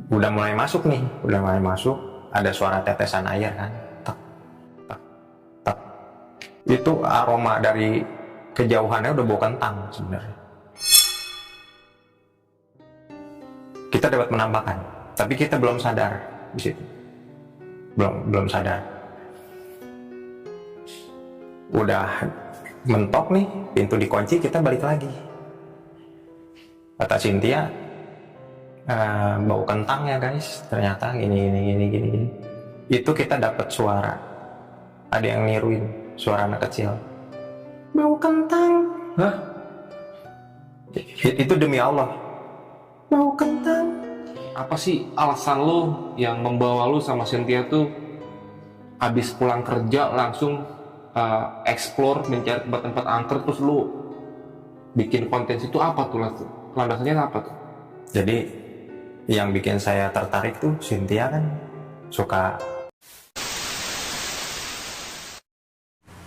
Udah mulai masuk nih, udah mulai masuk, ada suara tetesan air kan, tek, tek, tek. Itu aroma dari kejauhannya udah bau kentang sebenarnya. Kita dapat menambahkan, tapi kita belum sadar di situ, belum sadar. Udah mentok nih, pintu dikunci, kita balik lagi. Kata Cynthia, bau kentang ya guys, ternyata gini. Itu kita dapat suara, ada yang niruin suara anak kecil, bau kentang. Hah? Itu demi Allah, bau kentang. Apa sih alasan lo yang membawa lo sama Cynthia tuh habis pulang kerja langsung explore, mencari tempat-tempat angker, terus lo bikin konten itu apa tuh? Landasannya apa tuh? Jadi yang bikin saya tertarik tuh Cynthia kan suka.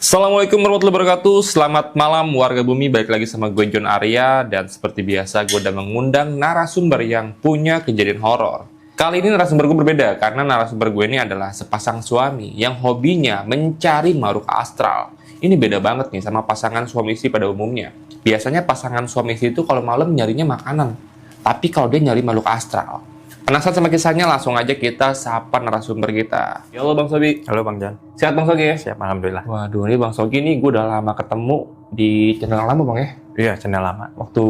Assalamualaikum warahmatullahi wabarakatuh. Selamat malam warga bumi, balik lagi sama gue John Arya. Dan seperti biasa gue udah mengundang narasumber yang punya kejadian horor. Kali ini narasumber gue berbeda, karena narasumber gue ini adalah sepasang suami yang hobinya mencari makhluk astral. Ini beda banget nih sama pasangan suami istri pada umumnya. Biasanya pasangan suami istri itu kalau malam nyarinya makanan, tapi kalau dia nyari makhluk astral. Penasaran sama kisahnya? Langsung aja kita sapa narasumber kita. Halo Bang Sogi. Halo Bang Jan. Sehat Bang Sogi ya? Siap, alhamdulillah. Waduh, ini Bang Sogi nih gue udah lama ketemu di channel yang lama Bang ya? Iya, channel lama. Waktu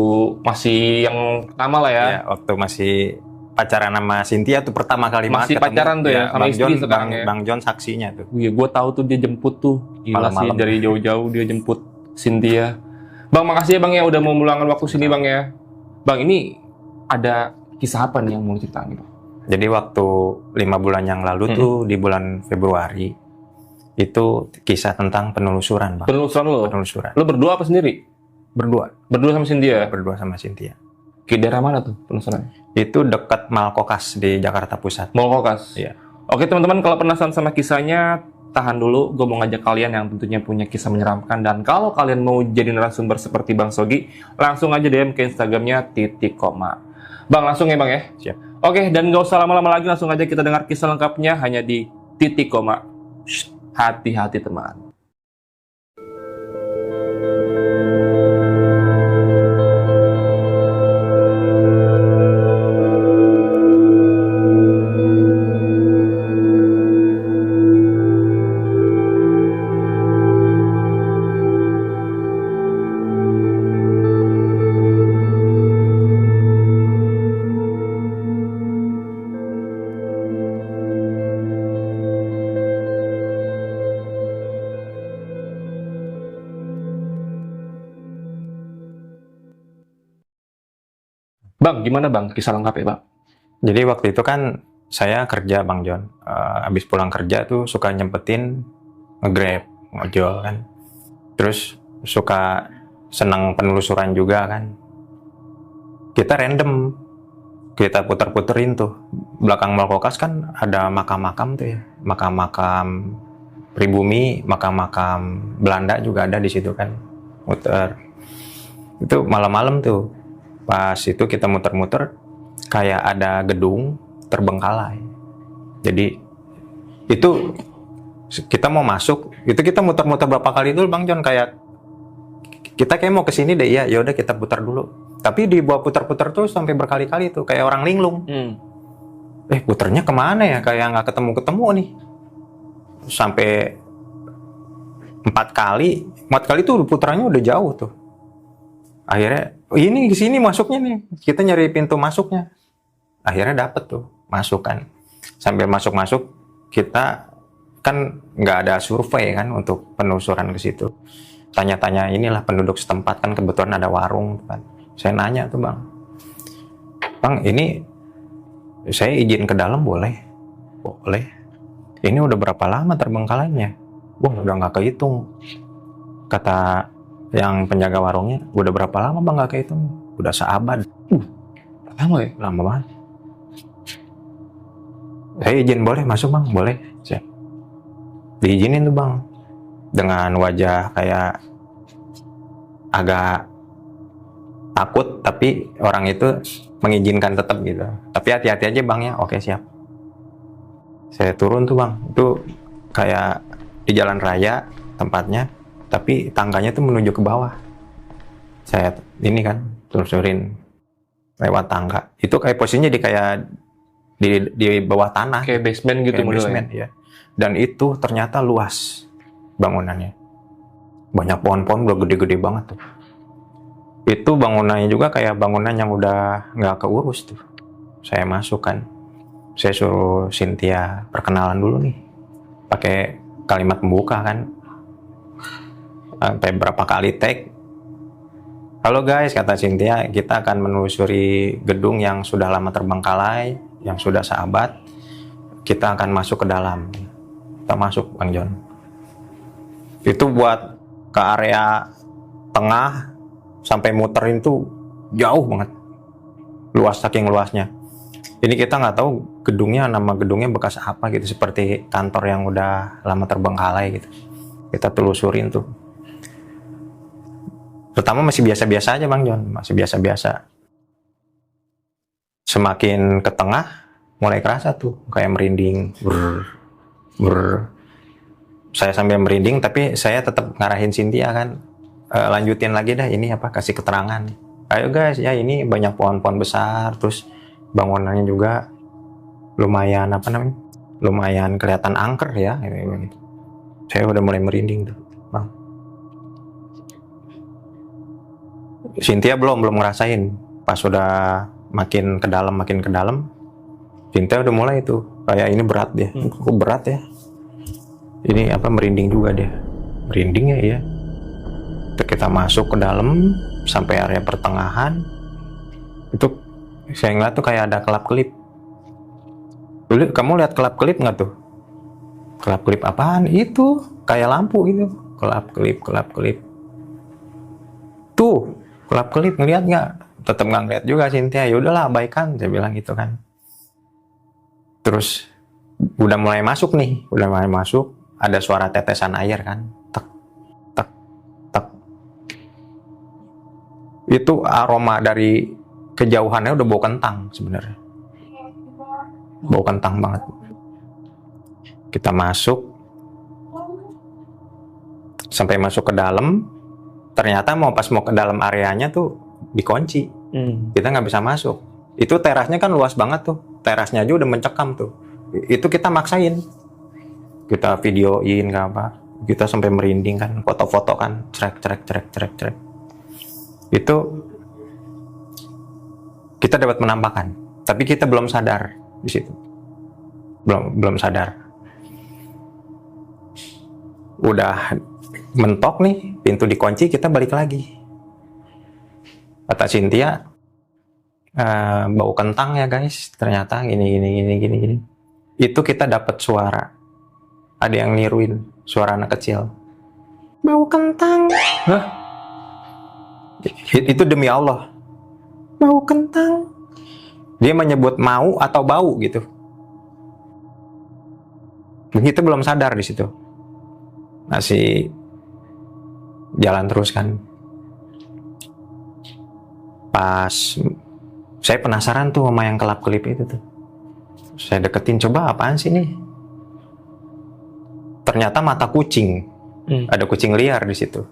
masih yang pertama lah ya? Iya, waktu masih pacaran sama Cynthia tuh pertama kali Masih ketemu. pacaran tuh ya, sama Bang istri John, sekarang ya? Bang John saksinya tuh. Iya, gue tahu tuh dia jemput tuh. Gila sih, Malam-malam. dari jauh-jauh dia jemput Cynthia. Bang, makasih ya Bang ya udah mau meluangkan waktu sini Bang ya. Bang, ini ada kisah apa nih yang mau ceritain Bang? Jadi waktu 5 bulan yang lalu tuh di bulan Februari itu kisah tentang penelusuran Bang. Penelusuran lo? Penelusuran. Lo berdua apa sendiri? Berdua. Berdua sama Cynthia? Berdua sama Cynthia. Ke daerah mana tuh penelusurannya? Itu dekat Malkokas di Jakarta Pusat. Mall Kokas? Iya. Oke teman-teman, kalau penasaran sama kisahnya, tahan dulu. Gue mau ngajak kalian yang tentunya punya kisah menyeramkan. Dan kalau kalian mau jadi narasumber seperti Bang Sogi, langsung aja DM ke Instagramnya _. Bang, langsung ya Bang ya? Siap. Oke, dan gak usah lama-lama lagi, langsung aja kita dengar kisah lengkapnya hanya di _. Shh, hati-hati teman. Bang, gimana Bang kisah lengkap ya Bang? Jadi waktu itu kan saya kerja Bang John. Habis pulang kerja tuh suka nyempetin nge-grab, ngojol kan. Terus suka senang penelusuran juga kan. Kita random, kita puter-puterin tuh. Belakang Malkokas kan ada makam-makam tuh ya. Makam-makam pribumi, makam-makam Belanda juga ada di situ kan. Muter. Itu malam-malam tuh. Pas itu kita muter-muter, kayak ada gedung terbengkalai. Jadi itu kita mau masuk, itu kita muter-muter berapa kali dulu Bang John, kayak kita kayak mau kesini deh, ya udah kita putar dulu. Tapi di bawah putar-putar tuh sampai berkali-kali tuh, kayak orang linglung. Puternya kemana ya? Kayak nggak ketemu-ketemu nih. Sampai 4 kali tuh puterannya udah jauh tuh. Akhirnya ini di sini masuknya nih, kita nyari pintu masuknya. Akhirnya dapet tuh masuk kan. Sambil masuk kita kan nggak ada survei kan untuk penelusuran ke situ. Tanya-tanya inilah penduduk setempat kan, kebetulan ada warung kan. Saya nanya tuh Bang, ini saya izin ke dalam boleh? Boleh. Ini udah berapa lama terbengkalainya? Wah, udah nggak kehitung. Kata yang penjaga warungnya, udah berapa lama Bang nggak kehitung? Udah seabad. Lama ya? Lama banget. Saya izin boleh masuk Bang? Boleh. Siap. Diizinin tuh Bang. Dengan wajah kayak agak takut, tapi orang itu mengizinkan tetap gitu. Tapi hati-hati aja bang ya. Oke siap. Saya turun tuh bang. Itu kayak di jalan raya tempatnya, tapi tangganya tuh menuju ke bawah. Saya ini kan telusurin lewat tangga. Itu kayak posisinya kayak di bawah tanah. Kayak basement gitu Kayak modelnya. basement, ya. Dan itu ternyata luas bangunannya. Banyak pohon-pohon udah gede-gede banget tuh. Itu bangunannya juga kayak bangunan yang udah nggak keurus tuh. Saya masuk kan. Saya suruh Cynthia perkenalan dulu nih. Pakai kalimat pembuka kan. Sampai berapa kali tag. Halo guys, kata Cynthia, kita akan menelusuri gedung yang sudah lama terbengkalai, yang sudah seabad. Kita akan masuk ke dalam. Kita masuk, Bang John. Itu buat ke area tengah sampai muterin tuh jauh banget. Luas, saking luasnya. Ini kita nggak tahu gedungnya, nama gedungnya bekas apa gitu, seperti kantor yang udah lama terbengkalai gitu. Kita telusurin tuh. Pertama masih biasa-biasa aja Bang John, masih biasa-biasa. Semakin ke tengah, mulai kerasa tuh kayak merinding. Saya sambil merinding, tapi saya tetap ngarahin Cynthia kan. Lanjutin lagi dah, ini apa, kasih keterangan. Ayo guys, ya ini banyak pohon-pohon besar, terus bangunannya juga lumayan lumayan kelihatan angker ya. Saya udah mulai merinding tuh, Bang. Cynthia belum ngerasain. Pas udah makin ke dalam, Cynthia udah mulai tuh kayak ini berat dia. Kok berat ya? Ini apa, merinding juga dia. Merinding ya. Kita masuk ke dalam sampai area pertengahan. Itu saya ngeliat tuh kayak ada kelap-kelip. Dulu kamu lihat kelap-kelip nggak tuh? Kelap-kelip apaan? Itu kayak lampu gitu. Kelap-kelip. Tuh, kelap-kelip, ngeliat nggak? Tetap nggak ngeliat juga Cynthia. Ya udahlah, abaikan, saya bilang gitu kan. Terus udah mulai masuk. Ada suara tetesan air kan. Tek, tek, tek. Itu aroma dari kejauhannya udah bau kentang sebenarnya. Bau kentang banget. Kita masuk. Sampai masuk ke dalam. Ternyata pas mau ke dalam areanya tuh dikunci. Kita nggak bisa masuk. Itu terasnya kan luas banget tuh. Terasnya aja udah mencekam tuh. Itu kita maksain. Kita videoin nggak apa. Kita sampai merinding kan. Foto-foto kan. Cerek. Itu kita dapat penampakan. Tapi kita belum sadar di situ. Belum sadar. Udah mentok nih, pintu dikunci, kita balik lagi. Kata Cynthia, bau kentang ya guys, ternyata gini. Itu kita dapat suara. Ada yang niruin, suara anak kecil. Bau kentang. Hah? Itu demi Allah. Bau kentang. Dia menyebut mau atau bau gitu. Kita belum sadar di situ. Masih jalan terus kan. Pas saya penasaran tuh sama yang kelap-kelip itu tuh. Saya deketin, coba apaan sih nih? Ternyata mata kucing. Ada kucing liar di situ.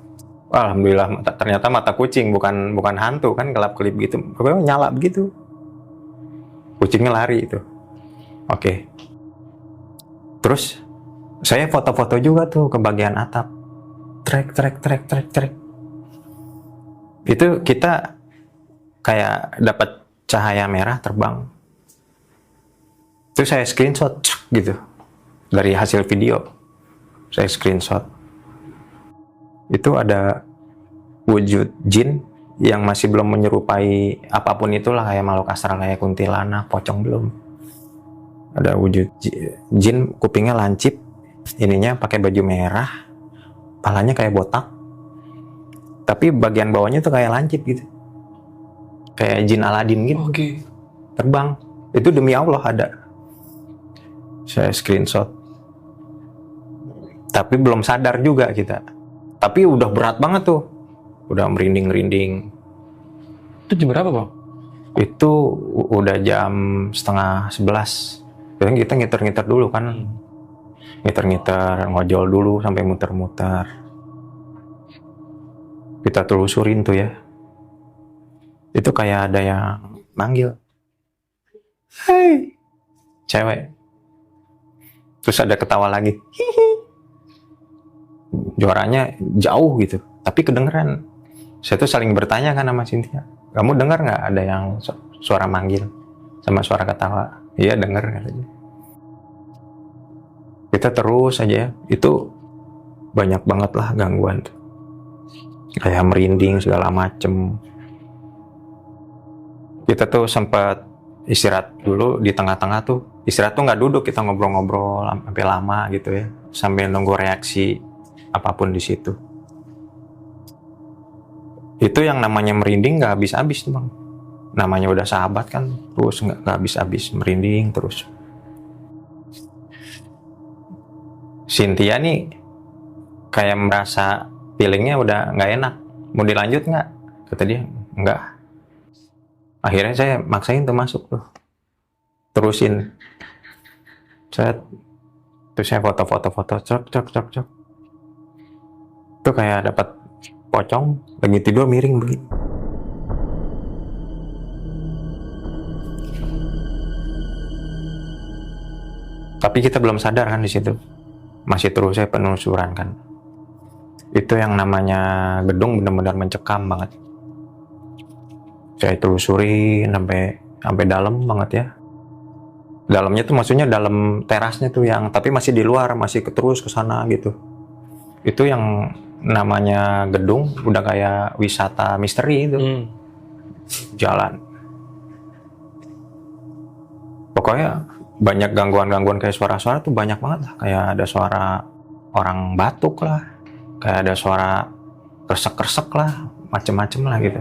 Alhamdulillah, ternyata mata kucing, bukan hantu kan, kelap-kelip gitu. Pokoknya nyala begitu. Kucingnya lari itu. Oke. Terus saya foto-foto juga tuh ke bagian atap. Trek. Itu kita kayak dapat cahaya merah terbang. Itu saya screenshot gitu dari hasil video. Saya screenshot. Itu ada wujud jin yang masih belum menyerupai apapun itulah, kayak makhluk astral, kayak kuntilanak, pocong belum. Ada wujud jin, kupingnya lancip, ininya pakai baju merah. Palanya kayak botak, tapi bagian bawahnya tuh kayak lancip gitu, kayak jin Aladin gitu. Terbang. Itu demi Allah ada. Saya screenshot. Tapi belum sadar juga kita. Tapi udah berat banget tuh, udah merinding. Itu jam berapa Bang? Itu udah jam setengah 11. Jadi kita ngiter-ngiter dulu kan. Ngiter-ngiter, ngojol dulu sampai muter-muter. Kita telusurin tuh ya. Itu kayak ada yang manggil. Hai, cewek. Terus ada ketawa lagi. Hihi. Suaranya jauh gitu, tapi kedengeran. Saya tuh saling bertanya kan sama Cynthia. Kamu dengar nggak ada yang suara manggil sama suara ketawa? Iya dengar katanya. Kita terus aja ya. Itu banyak banget lah gangguan tuh. Kayak merinding segala macem. Kita tuh sempat istirahat dulu di tengah-tengah tuh. Istirahat tuh nggak duduk, kita ngobrol-ngobrol sampai lama gitu ya, sambil nunggu reaksi apapun di situ. Itu yang namanya merinding nggak habis-habis tuh bang. Namanya udah sahabat kan, terus nggak habis-habis merinding terus. Cynthia nih kayak merasa feelingnya udah nggak enak. Mau dilanjut nggak? Kata dia, nggak. Akhirnya saya maksain tuh masuk tuh. Terusin. Terus saya foto-foto, cok. Itu kayak dapat pocong, lagi tidur miring begini. Tapi kita belum sadar kan di situ. Masih terus saya penelusuran kan. Itu yang namanya gedung benar-benar mencekam banget. Saya telusurin sampai dalam banget ya. Dalamnya tuh maksudnya dalam terasnya tuh yang, tapi masih di luar, masih terus ke sana gitu. Itu yang namanya gedung udah kayak wisata misteri itu. Jalan. Pokoknya banyak gangguan-gangguan kayak suara-suara tuh banyak banget lah. Kayak ada suara orang batuk lah. Kayak ada suara kresek-kresek lah. Macem-macem lah gitu.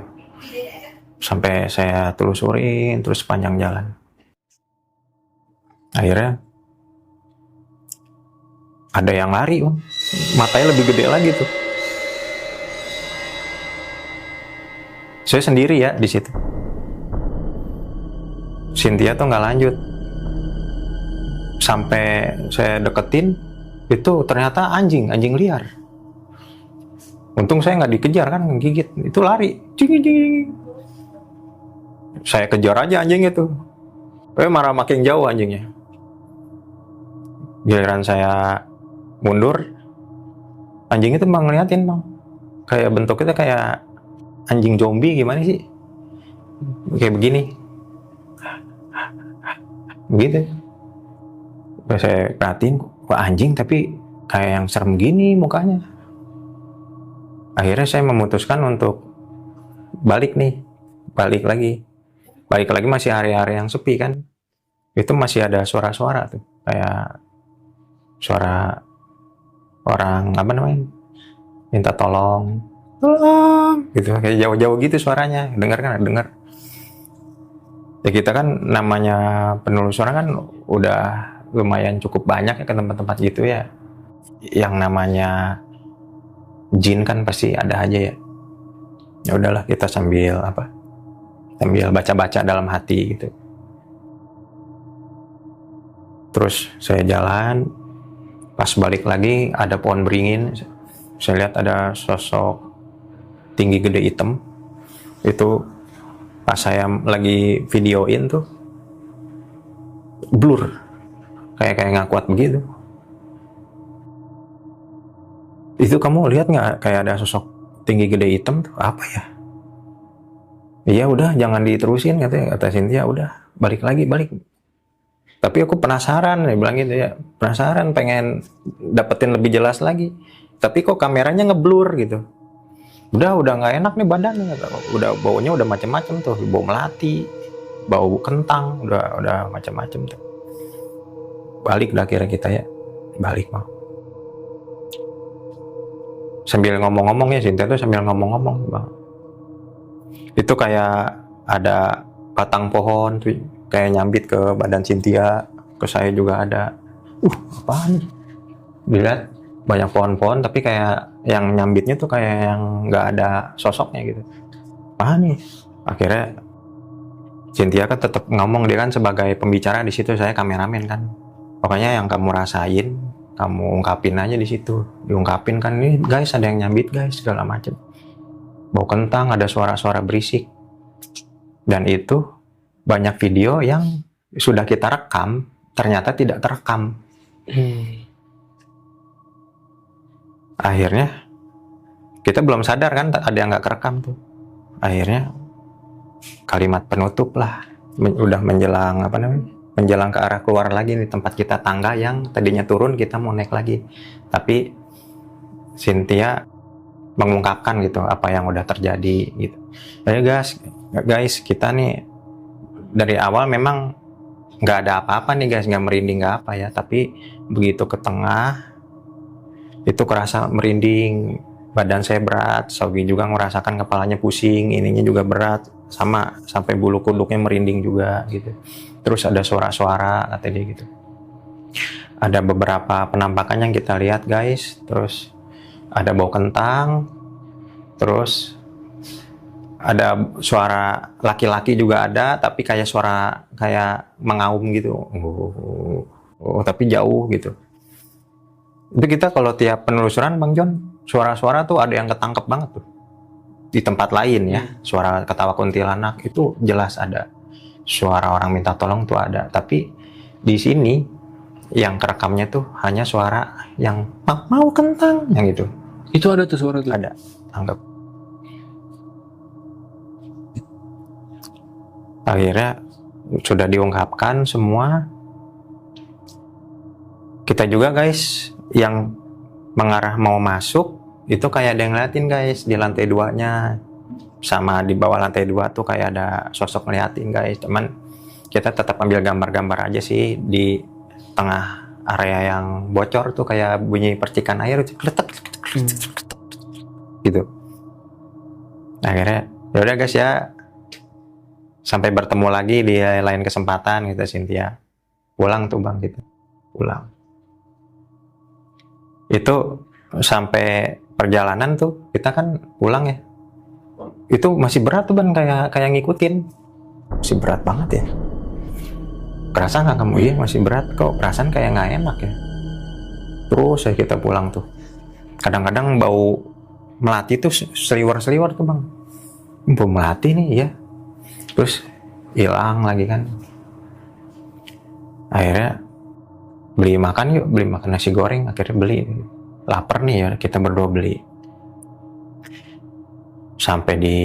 Sampai saya telusurin terus sepanjang jalan. Akhirnya ada yang lari, Bang. Matanya lebih gede lagi tuh. Saya sendiri ya di situ. Cynthia tuh nggak lanjut. Sampai saya deketin, itu ternyata anjing liar. Untung saya nggak dikejar kan, gigit. Itu lari. Cing. Saya kejar aja anjing itu. Marah makin jauh anjingnya. Giliran saya mundur, anjing itu bang ngeliatin bang. Kayak bentuknya kayak anjing zombie gimana sih? Kayak begini. Begitu. Saya perhatiin, kok anjing tapi kayak yang serem gini mukanya. Akhirnya saya memutuskan untuk balik lagi masih area-area yang sepi kan. Itu masih ada suara-suara tuh, kayak suara orang minta tolong gitu, kayak jauh-jauh gitu suaranya. Dengar. Ya kita kan namanya penelusuran kan udah lumayan cukup banyak ya ke tempat-tempat gitu ya. Yang namanya jin kan pasti ada aja ya. Ya udahlah kita sambil baca-baca dalam hati gitu. Terus saya jalan, pas balik lagi ada pohon beringin. Saya lihat ada sosok tinggi gede hitam. Itu pas saya lagi videoin tuh blur, kayak nggak kuat begitu. Itu kamu lihat nggak kayak ada sosok tinggi gede hitam tuh apa ya? Iya udah jangan diterusin kata Cynthia, udah balik. Tapi aku penasaran, dia bilang gitu ya, penasaran pengen dapetin lebih jelas lagi. Tapi kok kameranya ngeblur gitu. Udah nggak enak nih badannya, udah baunya udah macam-macam tuh, bau melati, bau kentang, udah macam-macam tuh. Balik dah kira kita ya, balik mau. Sambil ngomong-ngomong ya, Cynthia tuh sambil ngomong-ngomong bang. Itu kayak ada batang pohon tuh, kayak nyambit ke badan Cynthia, ke saya juga ada. Apaan? Dilihat banyak pohon-pohon, tapi kayak yang nyambitnya tuh kayak yang nggak ada sosoknya gitu. Apaan nih? Akhirnya Cynthia kan tetap ngomong, dia kan sebagai pembicara di situ, saya kameramen kan. Pokoknya yang kamu rasain, kamu ungkapin aja di situ. Diungkapin kan, ini guys ada yang nyambit guys, segala macam. Bau kentang, ada suara-suara berisik. Dan itu banyak video yang sudah kita rekam, ternyata tidak terekam. Akhirnya kita belum sadar kan ada yang nggak kerekam tuh. Akhirnya kalimat penutup lah, udah menjelang menjelang ke arah keluar lagi nih tempat kita, tangga yang tadinya turun kita mau naik lagi, tapi Cynthia mengungkapkan gitu apa yang udah terjadi gitu. Jadi guys kita nih dari awal memang nggak ada apa-apa nih guys, nggak merinding nggak apa ya, tapi begitu ke tengah itu kerasa merinding, badan saya berat, Sogi juga ngerasakan kepalanya pusing, ininya juga berat, sama sampai bulu kuduknya merinding juga gitu. Terus ada suara-suara kata dia gitu. Ada beberapa penampakan yang kita lihat guys, terus ada bau kentang, terus ada suara laki-laki juga ada, tapi kayak suara kayak mengaum gitu, tapi jauh gitu. Itu kita kalau tiap penelusuran Bang John, suara-suara tuh ada yang ketangkep banget tuh. Di tempat lain ya, suara ketawa kuntilanak itu jelas ada. Suara orang minta tolong tuh ada. Tapi di sini yang kerekamnya tuh hanya suara yang mau kentang, yang itu. Itu ada tuh suara tuh? Ada, anggap. Akhirnya sudah diungkapkan semua. Kita juga guys yang mengarah mau masuk itu kayak ada yang ngeliatin guys di lantai 2-nya, sama di bawah lantai 2 tuh kayak ada sosok ngeliatin guys. Cuman kita tetap ambil gambar-gambar aja sih di tengah area yang bocor tuh, kayak bunyi percikan air gitu. Akhirnya yaudah guys ya, sampai bertemu lagi di lain kesempatan gitu. Cynthia pulang tuh Bang, gitu pulang. Itu sampai perjalanan tuh kita kan pulang ya, itu masih berat tuh Bang, kayak ngikutin, masih berat banget ya. Kerasa nggak kamu? Iya masih berat kok, perasaan kayak nggak enak ya. Terus ya kita pulang tuh, kadang-kadang bau melati tuh seliwer-seliwer tuh Bang, bau melati nih ya. Terus hilang lagi kan. Akhirnya beli makan nasi goreng. Akhirnya beli, lapar nih ya, kita berdua beli. Sampai di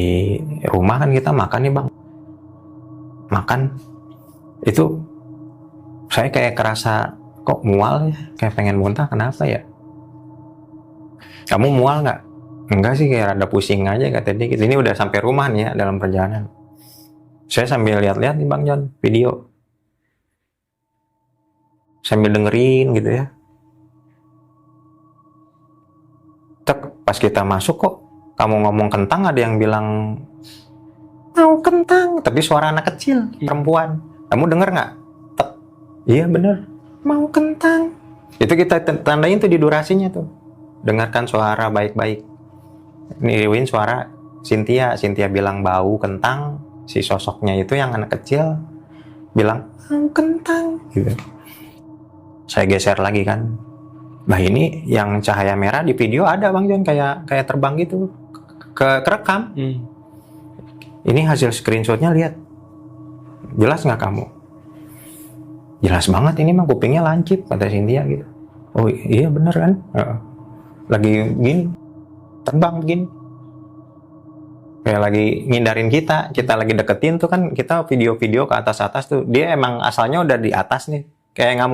rumah kan kita makan nih Bang, makan itu saya kayak kerasa kok mual ya, kayak pengen muntah. Kenapa ya? Kamu mual nggak? Enggak sih, kayak rada pusing aja kata dia. Ini udah sampai rumah nih ya, dalam perjalanan. Saya sambil lihat-lihat nih Bang John video, sambil dengerin gitu ya. Pas kita masuk kok kamu ngomong kentang, ada yang bilang mau kentang, tapi suara anak kecil perempuan. Kamu denger nggak? Iya bener, mau kentang. Itu kita tandain tuh di durasinya tuh, dengarkan suara baik-baik. Niruin suara Cynthia bilang bau kentang, si sosoknya itu yang anak kecil bilang mau kentang gitu. Saya geser lagi kan, nah ini yang cahaya merah di video ada Bang John, kayak terbang gitu kerekam. Ini hasil screenshotnya, lihat jelas nggak kamu? Jelas banget, ini mah kupingnya lancip kata Cynthia gitu. Oh iya bener kan, lagi gini terbang begini, kayak lagi ngindarin kita lagi deketin tuh kan. Kita video-video ke atas tuh, dia emang asalnya udah di atas nih, kayak nggak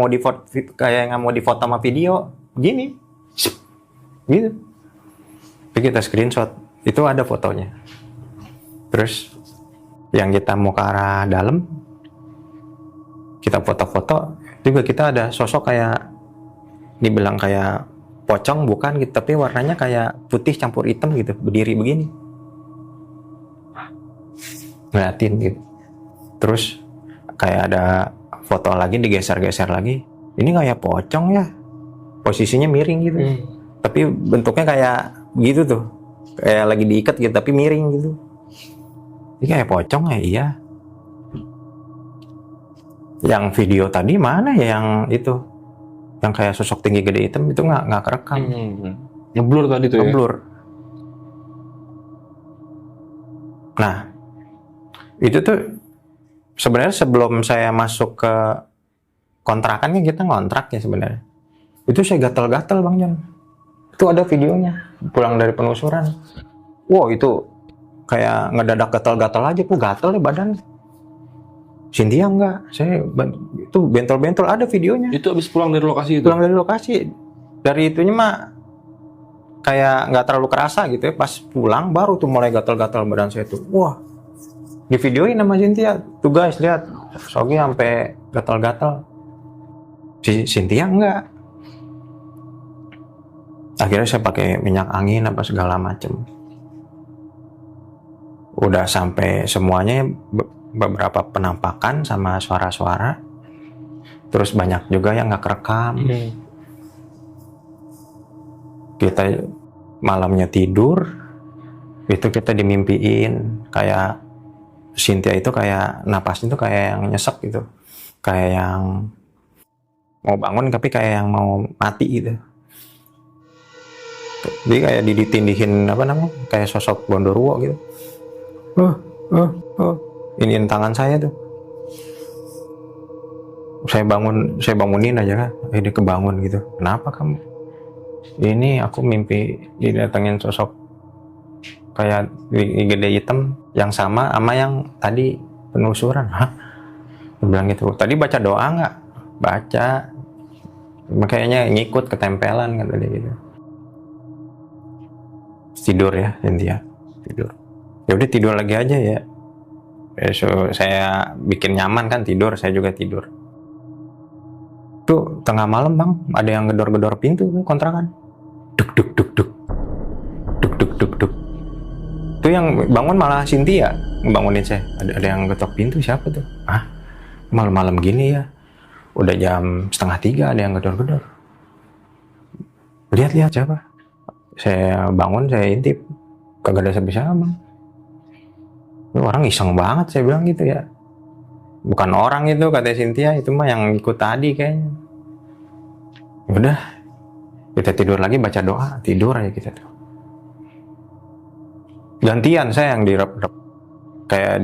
mau difoto sama video gini gitu. Tapi kita screenshot, itu ada fotonya. Terus yang kita mau ke arah dalam, kita foto-foto juga, kita ada sosok kayak dibilang kayak pocong bukan gitu, tapi warnanya kayak putih campur hitam gitu, berdiri begini ngeliatin gitu. Terus kayak ada foto lagi, digeser-geser lagi, ini kayak pocong ya, posisinya miring gitu. Tapi bentuknya kayak gitu tuh, kayak lagi diikat gitu tapi miring gitu. Ini kayak pocong ya, iya. Yang video tadi mana ya, yang itu, yang kayak sosok tinggi gede hitam itu nggak kerekam. Ngeblur tadi tuh ya. Ngeblur. Nah, itu tuh sebenarnya sebelum saya masuk ke kontrakan, kan kita ngontrak ya sebenarnya. Itu saya gatal-gatal Bang Jon. Itu ada videonya, pulang dari penelusuran. Wow, itu kayak ngedadak gatal-gatal aja, kok gatal ya badan. Cynthia enggak, saya itu bentol-bentol, ada videonya. Itu abis pulang dari lokasi itu? Pulang dari lokasi. Dari itunya mah kayak nggak terlalu kerasa gitu ya. Pas pulang baru tuh mulai gatal-gatal badan saya tuh. Wah, di videoin sama Cynthia. Tuh guys, lihat. Sogi sampai gatal-gatal. Si Cynthia enggak. Akhirnya saya pakai minyak angin apa segala macem. Udah sampai semuanya, beberapa penampakan sama suara-suara. Terus banyak juga yang nggak kerekam. Kita malamnya tidur, itu kita dimimpiin kayak Cynthia itu kayak napasnya tuh kayak yang nyesek gitu, kayak yang mau bangun tapi kayak yang mau mati gitu. Jadi kayak ditindihin apa namanya, kayak sosok Gondorwo gitu. Iniin tangan saya tuh. Saya bangunin aja kan, dia kebangun gitu. Kenapa kamu? Ini aku mimpi didatengin sosok kayak gede hitam yang sama yang tadi penelusuran. Hah? Dia bilang gitu. Tadi baca doa nggak? Baca. Makanya ngikut ketempelan kata dia gitu. Tidur ya Cynthia, tidur. Ya udah tidur lagi aja ya. So, saya bikin nyaman kan tidur, saya juga tidur. Tuh tengah malam Bang, ada yang gedor-gedor pintu kontrakan. Duk duk duk duk. Duk duk duk duk. Itu yang bangun malah Cynthia, ngebangunin saya. Ada yang ketok pintu, siapa tuh? Ah, malam-malam gini ya. Udah jam 2:30 ada yang gedor-gedor. Lihat siapa? Saya bangun, saya intip. Kagak ada siapa-siapa Bang. Itu orang iseng banget, saya bilang gitu ya. Bukan orang itu, kata Cynthia, itu mah yang ikut tadi kayaknya. Udah, kita tidur lagi, baca doa, tidur aja kita tuh. Gantian saya yang direp-rep, kayak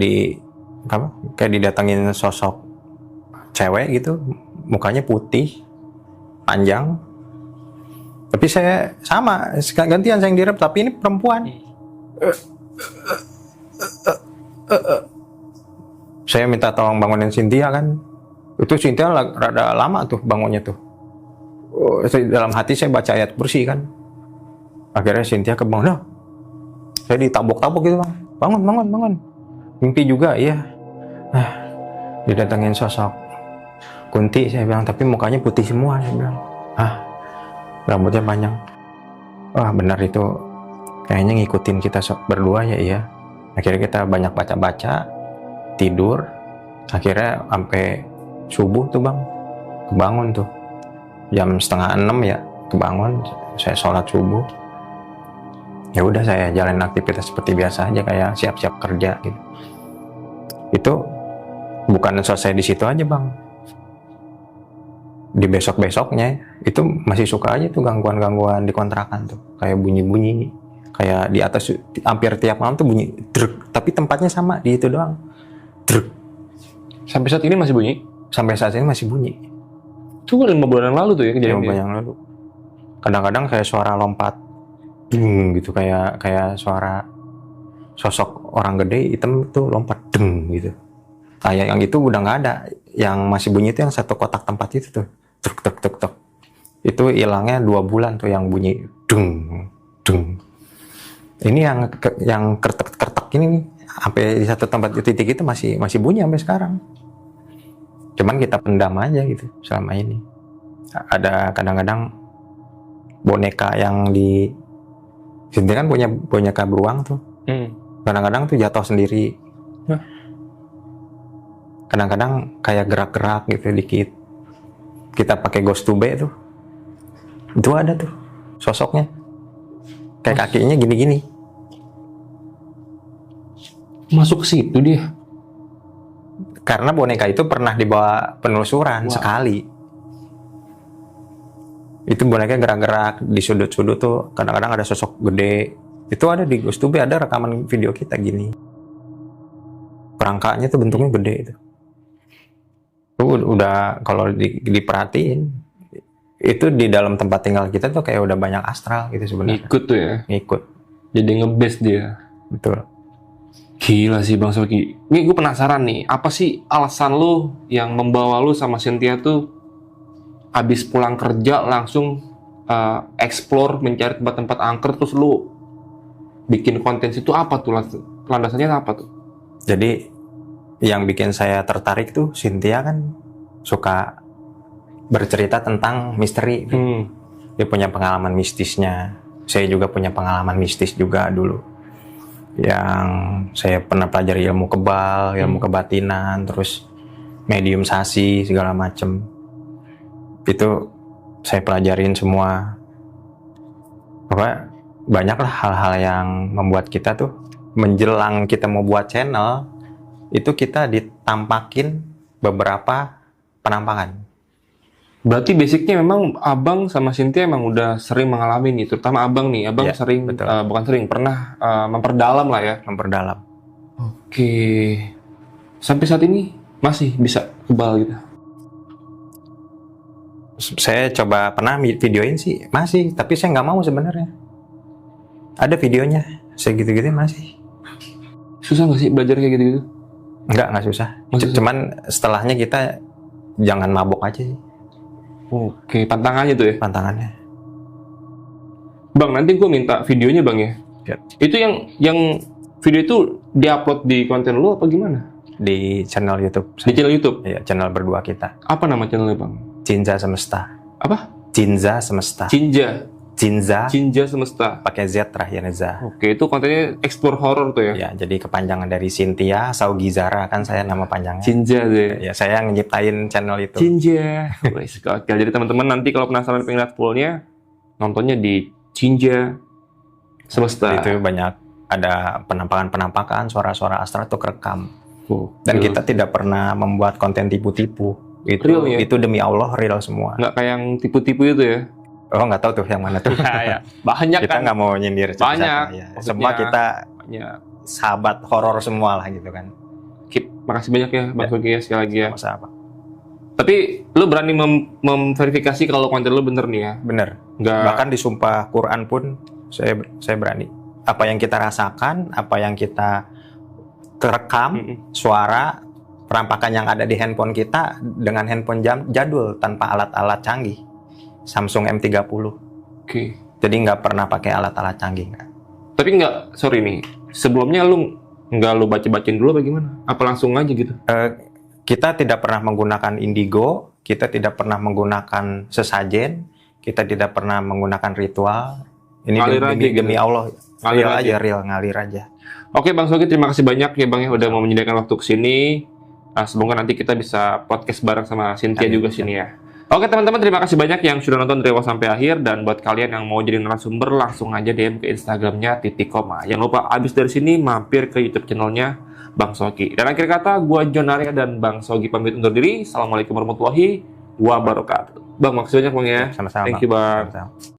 didatengin sosok cewek gitu, mukanya putih, panjang. Tapi saya sama, gantian saya yang direp, tapi ini perempuan. Saya minta tolong bangunin Cynthia kan. Itu Cynthia rada lama tuh bangunnya tuh. Dalam hati saya baca ayat kursi kan. Akhirnya Cynthia kebangun. Nah, saya ditabok-tabok gitu Bang. Bangun. Mimpi juga, iya. Didatengin sosok Kunti, saya bilang, tapi mukanya putih semua, saya bilang. Rambutnya panjang. Wah benar itu, kayaknya ngikutin kita berdua ya, iya. Akhirnya kita banyak baca-baca, tidur. Akhirnya sampai subuh tuh Bang, kebangun tuh. Jam 5:30 ya, kebangun. Saya sholat subuh. Ya udah saya jalan aktivitas seperti biasa aja, kayak siap-siap kerja gitu. Itu bukan selesai di situ aja Bang. Di besok-besoknya itu masih suka aja tuh gangguan-gangguan di kontrakan tuh, kayak bunyi-bunyi, kayak di atas hampir tiap malam tuh bunyi druk, tapi tempatnya sama di itu doang, druk. Sampai saat ini masih bunyi? Sampai saat ini masih bunyi. Itu 5 bulan yang lalu tuh ya kejadian? 5 bulan yang lalu. Kadang-kadang kayak suara lompat, deng gitu, kayak suara sosok orang gede hitam tuh lompat, deng gitu. Kayak yang itu udah nggak ada, yang masih bunyi itu yang satu kotak tempat itu tuh. Tuk. Itu hilangnya 2 bulan tuh yang bunyi dung. Ini yang kertek ini nih, sampai di satu tempat titik itu masih bunyi sampai sekarang. Cuman kita pendam aja gitu selama ini. Ada kadang-kadang boneka yang di sini kan punya boneka beruang tuh. Kadang-kadang tuh jatuh sendiri. Kadang-kadang kayak gerak-gerak gitu dikit. Kita pakai ghost tube tuh. Itu ada tuh sosoknya. Kayak kakinya gini-gini. Masuk ke situ dia? Karena boneka itu pernah dibawa penelusuran Wah. sekali. Itu boneka gerak-gerak di sudut-sudut tuh, kadang-kadang ada sosok gede. Itu ada di GhostTube, ada rekaman video kita gini. Kerangkanya tuh bentuknya gede itu. Itu udah kalau diperhatiin, itu di dalam tempat tinggal kita tuh kayak udah banyak astral gitu sebenarnya. Ngikut tuh ya. Ngikut. Jadi nge-base dia. Betul. Gila sih Bang Sogi. Ini gue penasaran nih, apa sih alasan lu yang membawa lu sama Cynthia tuh habis pulang kerja langsung explore mencari tempat-tempat angker, terus lu bikin konten situ apa tuh? Landasannya apa tuh? Jadi yang bikin saya tertarik tuh Cynthia kan suka bercerita tentang misteri. Dia punya pengalaman mistisnya. Saya juga punya pengalaman mistis juga dulu. Yang saya pernah pelajari ilmu kebal, ilmu kebatinan, terus medium sasi segala macem. Itu saya pelajarin semua. Apa banyaklah hal-hal yang membuat kita tuh menjelang kita mau buat channel itu kita ditampakin beberapa penampakan. Berarti basicnya memang abang sama Cynthia emang udah sering mengalami nih, terutama abang nih. Abang Ya, sering, betul. bukan sering, pernah memperdalam lah ya. Memperdalam. Oke. Sampai saat ini masih bisa kebal gitu. Saya coba pernah videoin sih masih, tapi saya nggak mau sebenarnya. Ada videonya, saya gitu-gitu masih. Susah nggak sih belajar kayak gitu-gitu? Nggak susah. Nggak susah. Cuman setelahnya kita jangan mabok aja sih Oke, pantangannya tuh ya. pantangannya. Bang, nanti gue minta videonya bang ya. Ya. Itu yang video itu diupload di konten lu apa gimana? Di channel YouTube. Di channel YouTube. Iya, channel berdua kita. Apa nama channelnya bang? Cinza Semesta. Apa? Cinza Semesta. Cinja. Cinza Cinja Semesta. pakai Z terakhirnya Za. Oke, itu kontennya explore horror tuh ya. Ya, jadi kepanjangan dari Cynthia Saugizara kan saya nama panjangnya. Cinja tuh ya. Ya, saya yang nyiptain channel itu. Cinja. Wes, gokil. Jadi teman-teman nanti kalau penasaran pengen lihat fullnya, nontonnya di Cinja Semesta. Itu banyak ada penampakan-penampakan, suara-suara astral itu kerekam. Dan Gila. kita tidak pernah membuat konten tipu-tipu. Real ya? Itu demi Allah real semua. Nggak kayak yang tipu-tipu itu ya. Oh, nggak tahu tuh yang mana tuh. Ya. Banyak Kita kan. nggak mau nyindir Banyak. siapa-siapa, ya. Maksudnya- Semua kita Banyak. sahabat horor semua lah gitu kan. Makasih banyak ya Bang Sogi ya sekali lagi ya. Masa apa? Tapi lu berani memverifikasi kalau konten lu bener nih ya? Bener. Nggak. Bahkan di sumpah Quran pun saya berani. Apa yang kita rasakan, apa yang kita terekam, suara, perampakan yang ada di handphone kita dengan handphone jadul tanpa alat-alat canggih. Samsung M30. Oke. Jadi nggak pernah pakai alat-alat canggih. Nggak. Tapi nggak, sorry nih. Sebelumnya lu nggak lu baca-bacain dulu apa gimana? Apa langsung aja gitu? Kita tidak pernah menggunakan indigo, kita tidak pernah menggunakan sesajen, kita tidak pernah menggunakan ritual. Ini Ngalir aja gitu. demi Allah, Ngalir real aja. aja, real, ngalir aja. Oke Bang Sogi, terima kasih banyak ya Bang ya udah mau menyediakan waktu kesini. Nah, semoga nanti kita bisa podcast bareng sama Cynthia Amin. juga sini ya. Oke teman-teman, terima kasih banyak yang sudah nonton dari awal sampai akhir. Dan buat kalian yang mau jadi narasumber, langsung aja DM ke Instagramnya @koma. Jangan lupa abis dari sini mampir ke YouTube channelnya Bang Sogi. Dan akhir kata, gua John Arya dan Bang Sogi pamit undur diri. Assalamualaikum warahmatullahi wabarakatuh. Bang, makasih banyak Bang ya. Sama-sama. Thank you Bang. Sama-sama.